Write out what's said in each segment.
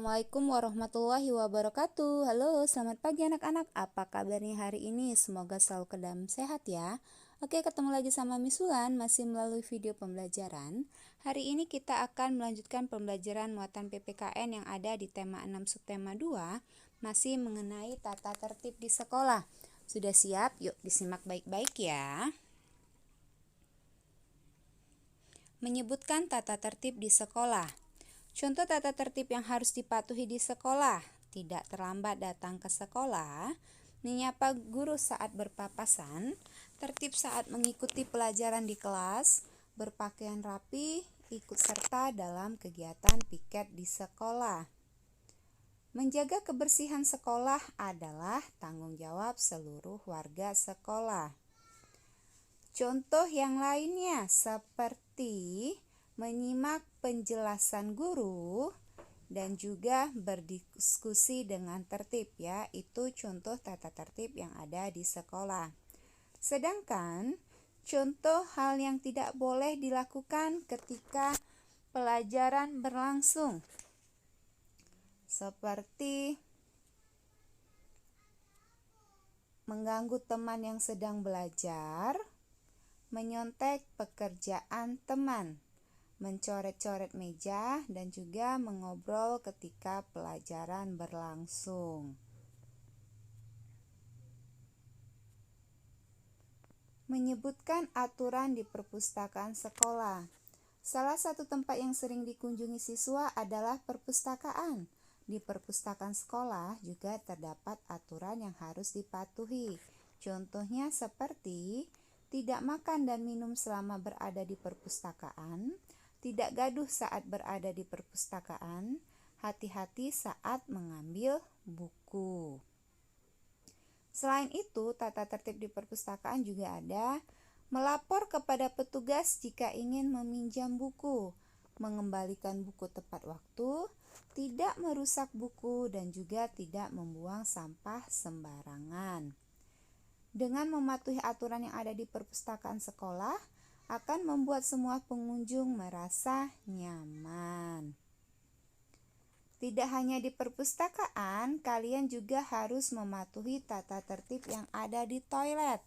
Assalamualaikum warahmatullahi wabarakatuh. Halo, selamat pagi anak-anak. Apa kabarnya hari ini? Semoga selalu dalam sehat ya. Oke, ketemu lagi sama Miss Wulan, masih melalui video pembelajaran. Hari ini kita akan melanjutkan pembelajaran muatan PPKN yang ada di tema 6 subtema 2, masih mengenai tata tertib di sekolah. Sudah siap? Yuk disimak baik-baik ya. Menyebutkan tata tertib di sekolah. Contoh tata tertib yang harus dipatuhi di sekolah: tidak terlambat datang ke sekolah, menyapa guru saat berpapasan, tertib saat mengikuti pelajaran di kelas, berpakaian rapi, ikut serta dalam kegiatan piket di sekolah. Menjaga kebersihan sekolah adalah tanggung jawab seluruh warga sekolah. Contoh yang lainnya seperti menyimak penjelasan guru dan juga berdiskusi dengan tertib ya. Itu contoh tata tertib yang ada di sekolah. Sedangkan contoh hal yang tidak boleh dilakukan ketika pelajaran berlangsung seperti mengganggu teman yang sedang belajar, menyontek pekerjaan teman, mencoret-coret meja, dan juga mengobrol ketika pelajaran berlangsung. Menyebutkan aturan di perpustakaan sekolah. Salah satu tempat yang sering dikunjungi siswa adalah perpustakaan. Di perpustakaan sekolah juga terdapat aturan yang harus dipatuhi. Contohnya seperti tidak makan dan minum selama berada di perpustakaan, tidak gaduh saat berada di perpustakaan, hati-hati saat mengambil buku. Selain itu, tata tertib di perpustakaan juga ada melapor kepada petugas jika ingin meminjam buku, mengembalikan buku tepat waktu, tidak merusak buku, dan juga tidak membuang sampah sembarangan. Dengan mematuhi aturan yang ada di perpustakaan sekolah, akan membuat semua pengunjung merasa nyaman. Tidak hanya di perpustakaan, kalian juga harus mematuhi tata tertib yang ada di toilet.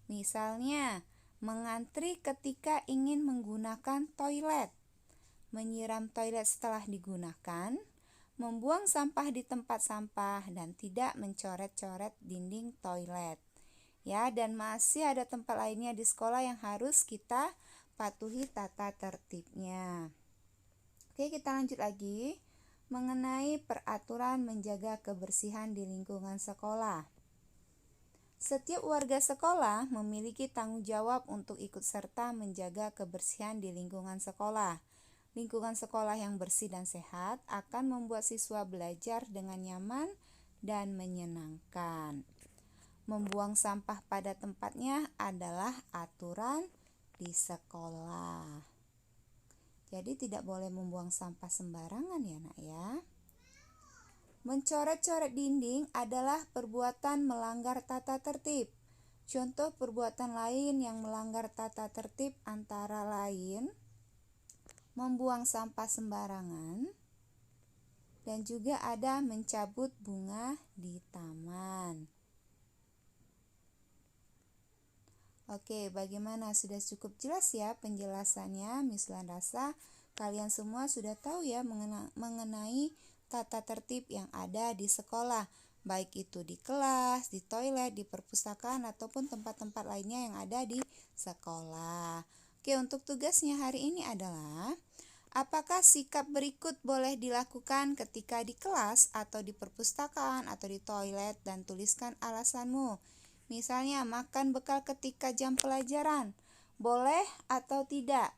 Misalnya, mengantri ketika ingin menggunakan toilet, menyiram toilet setelah digunakan, membuang sampah di tempat sampah, dan tidak mencoret-coret dinding toilet. Ya, dan masih ada tempat lainnya di sekolah yang harus kita patuhi tata tertibnya. Oke, kita lanjut lagi mengenai peraturan menjaga kebersihan di lingkungan sekolah. Setiap warga sekolah memiliki tanggung jawab untuk ikut serta menjaga kebersihan di lingkungan sekolah. Lingkungan sekolah yang bersih dan sehat akan membuat siswa belajar dengan nyaman dan menyenangkan. Membuang sampah pada tempatnya adalah aturan di sekolah. Jadi tidak boleh membuang sampah sembarangan ya nak ya. Mencoret-coret dinding adalah perbuatan melanggar tata tertib. Contoh perbuatan lain yang melanggar tata tertib antara lain membuang sampah sembarangan, dan juga ada mencabut bunga di taman. Oke, bagaimana? Sudah cukup jelas ya penjelasannya? Miss Wulan rasa kalian semua sudah tahu ya mengenai tata tertib yang ada di sekolah, baik itu di kelas, di toilet, di perpustakaan, ataupun tempat-tempat lainnya yang ada di sekolah. Oke, untuk tugasnya hari ini adalah apakah sikap berikut boleh dilakukan ketika di kelas atau di perpustakaan atau di toilet, dan tuliskan alasanmu. Misalnya, makan bekal ketika jam pelajaran, boleh atau tidak?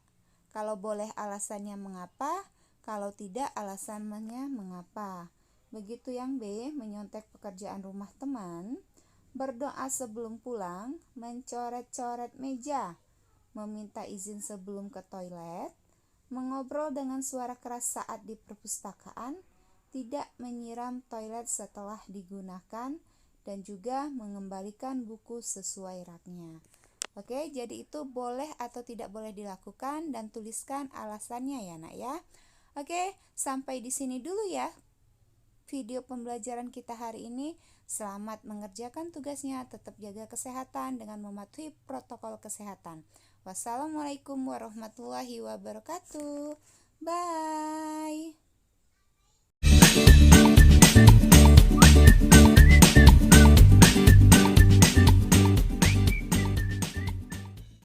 Kalau boleh, alasannya mengapa? Kalau tidak, alasannya mengapa? Begitu yang B, menyontek pekerjaan rumah teman, berdoa sebelum pulang, mencoret-coret meja, meminta izin sebelum ke toilet, mengobrol dengan suara keras saat di perpustakaan, tidak menyiram toilet setelah digunakan, dan juga mengembalikan buku sesuai raknya. Oke, jadi itu boleh atau tidak boleh dilakukan, dan tuliskan alasannya ya nak ya. Oke, sampai di sini dulu ya video pembelajaran kita hari ini. Selamat mengerjakan tugasnya, tetap jaga kesehatan dengan mematuhi protokol kesehatan. Wassalamualaikum warahmatullahi wabarakatuh. Bye.